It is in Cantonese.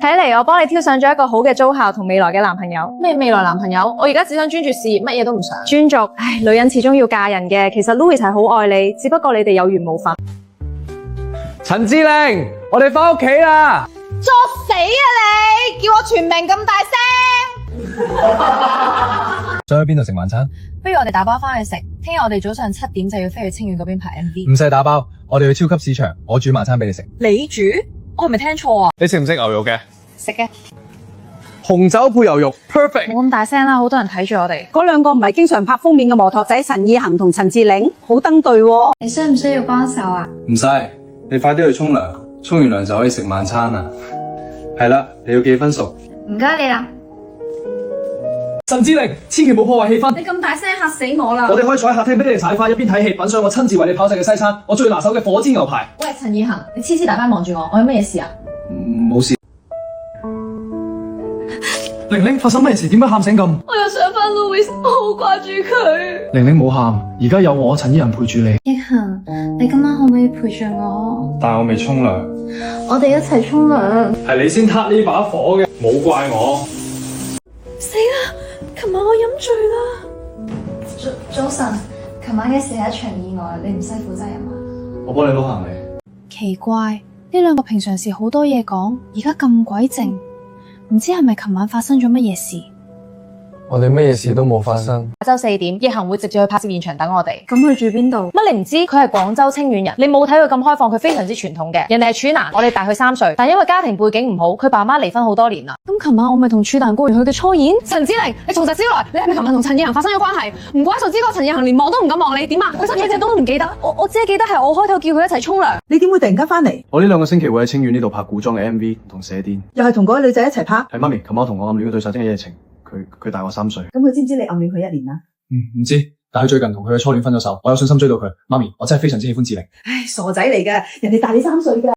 睇嚟我幫你挑上咗一個好嘅租校同未來嘅男朋友。咩未來男朋友？我而家只想專注事業，乜嘢都唔想。專注，女人始終要嫁人嘅。其實 Louis 係好愛你，只不過你哋有緣無分。陳志玲，我哋返屋企啦！作死啊你！叫我全名咁大聲！想去邊度食晚餐？不如我哋打包返去食。聽日我哋早上7點就要飛去清遠嗰邊拍 MV。唔使打包，我哋去超級市場，我煮晚餐俾你食。你煮？我係咪聽錯啊？你食唔食牛肉嘅？食嘅。紅酒配牛肉 ，perfect。冇咁大聲啦，好多人睇住我哋。嗰兩個唔係經常拍封面嘅摩托仔陳意涵同陳志玲，好登對喎。你需唔需要幫手啊？唔使，你快啲去沖涼，沖完涼就可以食晚餐啦。係啦，你要記分數。唔該你啦。陳志玲，千祈唔好破壞氣氛。你咁大聲嚇死我啦！我哋可以坐喺客廳俾你哋踩花，一邊睇戲，品嚐我親自為你炮製嘅西餐，我最拿手嘅火煎牛排。喂，陳意涵，你黐黐大班望住我有乜嘢事啊？冇事。玲玲，發生咩事？點解喊成咁？我又想返 Louis，我好掛住佢。玲玲冇喊，而家有我陳意涵陪住你。憶涵，你今晚可唔可以陪住我？但我未沖涼。我哋一齊沖涼。係你先撻呢把火嘅，冇怪我。死啦！琴晚我飲醉啦。早晨，琴晚嘅事係一場意外，你唔使負責任啊。我幫你攞行李。奇怪，呢兩個平常時好多嘢講，而家咁鬼靜，唔知係咪琴晚發生咗乜嘢事？我哋乜嘢事都冇發生。下晝4點，憶涵會直接去拍攝現場等我哋。咁佢住邊度？乜你唔知佢係廣州清遠人？你冇睇佢咁開放，佢非常之傳統嘅。人哋係處男，我哋大佢3歲，但因為家庭背景唔好，佢爸媽離婚好多年啦。咁琴晚我咪同處男過完佢嘅初演。陳志玲，你從實招來，你係咪琴晚同陳意涵發生咗關係？唔怪得就知個陳意涵連望都唔敢望你，點啊？佢甚至隻都唔記得。我只係記得係我開頭叫佢一齊沖涼。你點會突然間翻嚟？我呢2個星期會喺清遠呢度拍古裝嘅 MV 同寫癲。又係同嗰個女仔一齊拍？係媽咪，琴晚同我暗戀嘅對手真係一夜情，佢大我3歲。咁佢知唔知你暗戀佢1年啦？唔知，但係佢最近同佢嘅初戀分咗手，我有信心追到佢。媽咪，我真係非常之喜歡志玲。唉，傻仔嚟㗎，人哋大你3歲㗎。